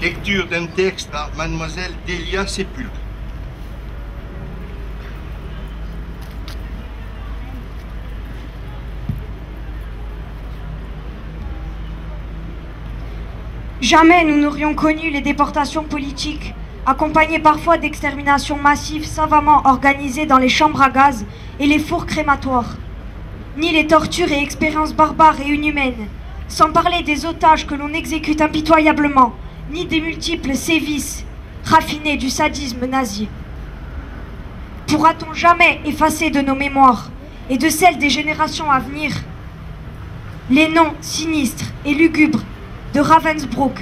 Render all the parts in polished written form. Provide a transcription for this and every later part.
Lecture d'un texte par Mademoiselle Délia Sépulcre. Jamais nous n'aurions connu les déportations politiques, accompagnées parfois d'exterminations massives savamment organisées dans les chambres à gaz et les fours crématoires, ni les tortures et expériences barbares et inhumaines, sans parler des otages que l'on exécute impitoyablement, ni des multiples sévices raffinés du sadisme nazi. Pourra-t-on jamais effacer de nos mémoires et de celles des générations à venir les noms sinistres et lugubres de Ravensbrück,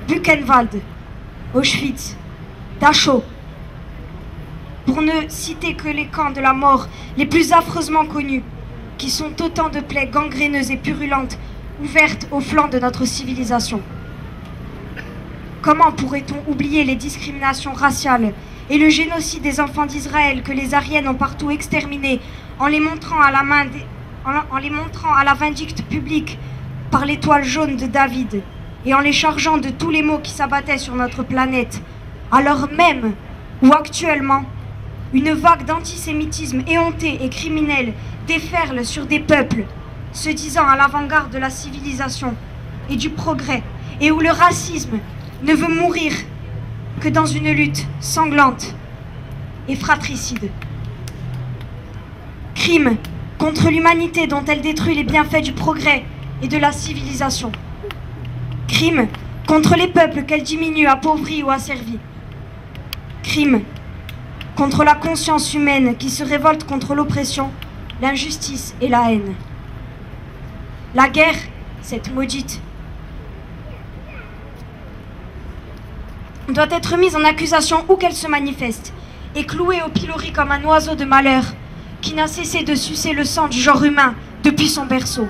Buchenwald, Auschwitz, Dachau, pour ne citer que les camps de la mort les plus affreusement connus, qui sont autant de plaies gangréneuses et purulentes ouvertes au flanc de notre civilisation. Comment pourrait-on oublier les discriminations raciales et le génocide des enfants d'Israël que les Ariennes ont partout exterminés en les montrant à la vindicte publique par l'étoile jaune de David et en les chargeant de tous les maux qui s'abattaient sur notre planète, alors même où actuellement une vague d'antisémitisme éhonté et criminel déferle sur des peuples se disant à l'avant-garde de la civilisation et du progrès, et où le racisme ne veut mourir que dans une lutte sanglante et fratricide. Crime contre l'humanité dont elle détruit les bienfaits du progrès et de la civilisation. Crime contre les peuples qu'elle diminue, appauvrit ou asservit. Crime contre la conscience humaine qui se révolte contre l'oppression, l'injustice et la haine. La guerre, cette maudite, doit être mise en accusation où qu'elle se manifeste et clouée au pilori comme un oiseau de malheur qui n'a cessé de sucer le sang du genre humain depuis son berceau.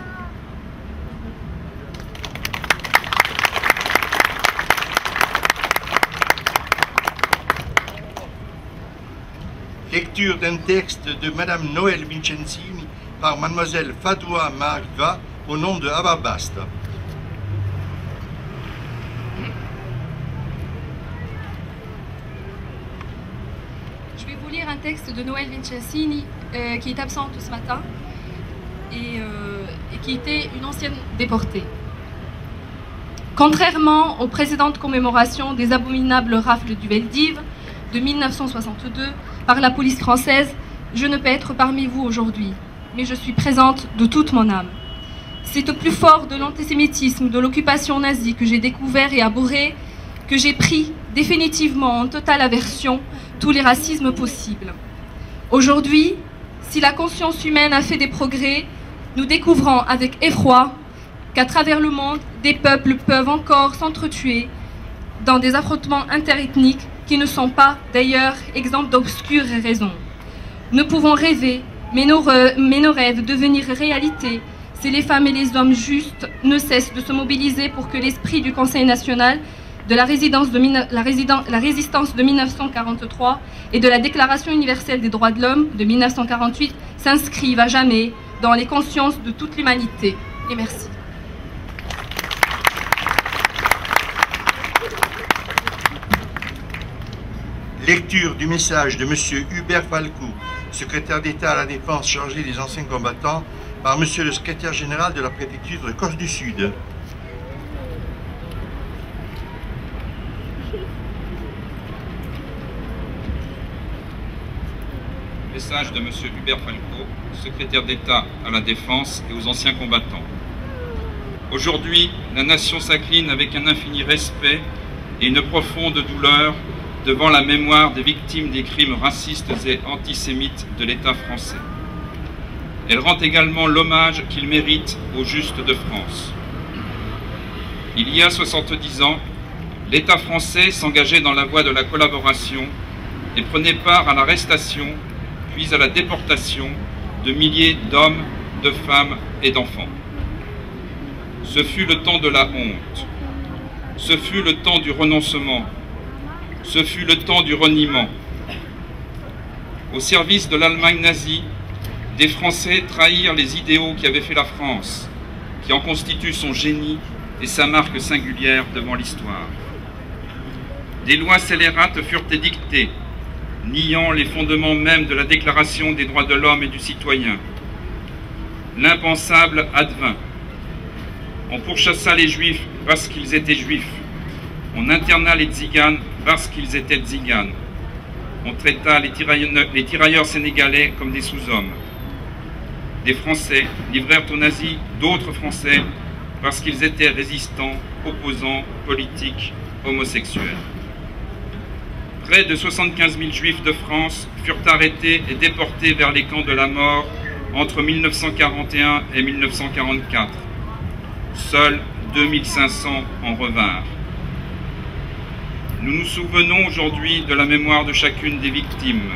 Lecture d'un texte de Madame Noël Vincenzini par Mademoiselle Fadoua Mariva au nom de Abba Basta. Je vais vous lire un texte de Noël Vincenzini qui est absente ce matin et qui était une ancienne déportée. Contrairement aux précédentes commémorations des abominables rafles du Veldiv de 1962 par la police française, je ne peux être parmi vous aujourd'hui, mais je suis présente de toute mon âme. C'est au plus fort de l'antisémitisme, de l'occupation nazie que j'ai découvert et abhorré, que j'ai pris définitivement en totale aversion tous les racismes possibles. Aujourd'hui, si la conscience humaine a fait des progrès, nous découvrons avec effroi qu'à travers le monde, des peuples peuvent encore s'entretuer dans des affrontements interethniques qui ne sont pas d'ailleurs exemples d'obscures raisons. Nous pouvons rêver, mais nos rêves devenir réalité si les femmes et les hommes justes ne cessent de se mobiliser pour que l'esprit du Conseil national de la résistance de 1943 et de la Déclaration universelle des droits de l'homme de 1948 s'inscrivent à jamais dans les consciences de toute l'humanité. Et merci. Lecture du message de M. Hubert Falcou, secrétaire d'État à la Défense chargé des anciens combattants, par M. le secrétaire général de la préfecture de Corse du Sud. Message de M. Hubert Falcou, secrétaire d'État à la Défense et aux anciens combattants. Aujourd'hui, la nation s'incline avec un infini respect et une profonde douleur devant la mémoire des victimes des crimes racistes et antisémites de l'État français. Elle rend également l'hommage qu'il mérite aux justes de France. Il y a 70 ans, l'État français s'engageait dans la voie de la collaboration et prenait part à l'arrestation, puis à la déportation de milliers d'hommes, de femmes et d'enfants. Ce fut le temps de la honte. Ce fut le temps du renoncement. Ce fut le temps du reniement. Au service de l'Allemagne nazie, des Français trahirent les idéaux qui avaient fait la France, qui en constituent son génie et sa marque singulière devant l'histoire. Des lois scélérates furent édictées, niant les fondements mêmes de la Déclaration des droits de l'homme et du citoyen. L'impensable advint. On pourchassa les Juifs parce qu'ils étaient Juifs. On interna les Tziganes parce qu'ils étaient Tziganes. On traita les tirailleurs sénégalais comme des sous-hommes. Des Français livrèrent aux nazis d'autres Français parce qu'ils étaient résistants, opposants, politiques, homosexuels. Près de 75 000 Juifs de France furent arrêtés et déportés vers les camps de la mort entre 1941 et 1944. Seuls 2500 en revinrent. Nous nous souvenons aujourd'hui de la mémoire de chacune des victimes.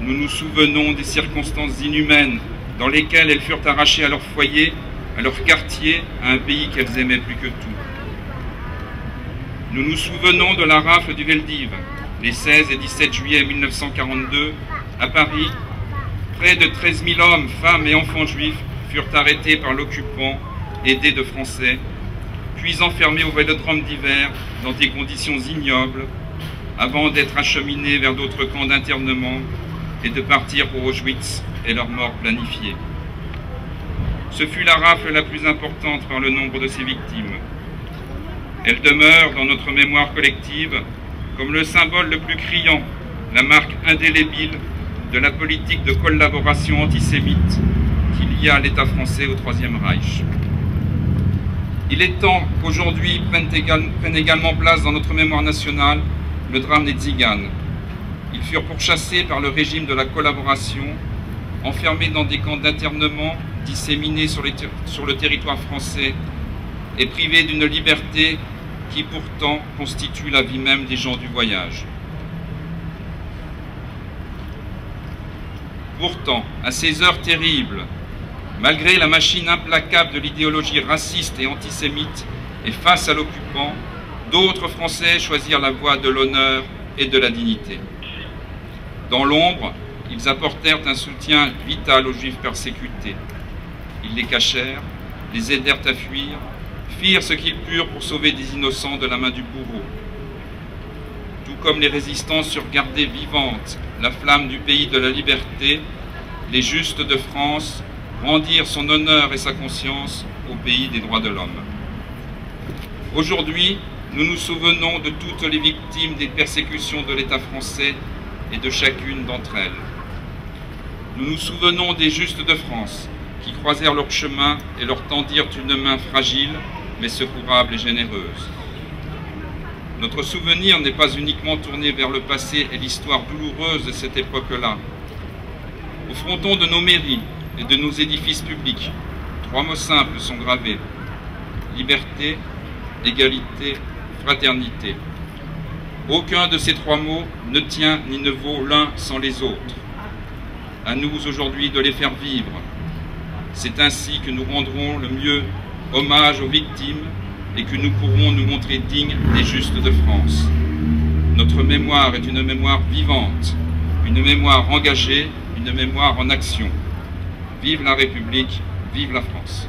Nous nous souvenons des circonstances inhumaines dans lesquelles elles furent arrachées à leur foyer, à leur quartier, à un pays qu'elles aimaient plus que tout. Nous nous souvenons de la rafle du Veldiv, les 16 et 17 juillet 1942, à Paris. Près de 13 000 hommes, femmes et enfants juifs furent arrêtés par l'occupant, aidés de Français, puis enfermés au vélodrome d'hiver dans des conditions ignobles, avant d'être acheminés vers d'autres camps d'internement et de partir pour Auschwitz et leur mort planifiée. Ce fut la rafle la plus importante par le nombre de ses victimes. Elle demeure dans notre mémoire collective comme le symbole le plus criant, la marque indélébile de la politique de collaboration antisémite qu'il y a à l'État français au Troisième Reich. Il est temps qu'aujourd'hui prenne également place dans notre mémoire nationale le drame des Tziganes. Ils furent pourchassés par le régime de la collaboration, enfermés dans des camps d'internement disséminés sur le territoire français et privés d'une liberté qui pourtant constitue la vie même des gens du voyage. Pourtant, à ces heures terribles, malgré la machine implacable de l'idéologie raciste et antisémite et face à l'occupant, d'autres Français choisirent la voie de l'honneur et de la dignité. Dans l'ombre, ils apportèrent un soutien vital aux Juifs persécutés. Ils les cachèrent, les aidèrent à fuir, firent ce qu'ils purent pour sauver des innocents de la main du bourreau. Tout comme les résistants surent garder vivante la flamme du pays de la liberté, les justes de France rendirent son honneur et sa conscience au pays des droits de l'homme. Aujourd'hui, nous nous souvenons de toutes les victimes des persécutions de l'État français et de chacune d'entre elles. Nous nous souvenons des justes de France qui croisèrent leur chemin et leur tendirent une main fragile mais secourable et généreuse. Notre souvenir n'est pas uniquement tourné vers le passé et l'histoire douloureuse de cette époque-là. Au fronton de nos mairies et de nos édifices publics, 3 mots simples sont gravés: liberté, égalité, fraternité. Aucun de ces 3 mots ne tient ni ne vaut l'un sans les autres. À nous aujourd'hui de les faire vivre. C'est ainsi que nous rendrons le mieux hommage aux victimes et que nous pourrons nous montrer dignes des justes de France. Notre mémoire est une mémoire vivante, une mémoire engagée, une mémoire en action. Vive la République, vive la France.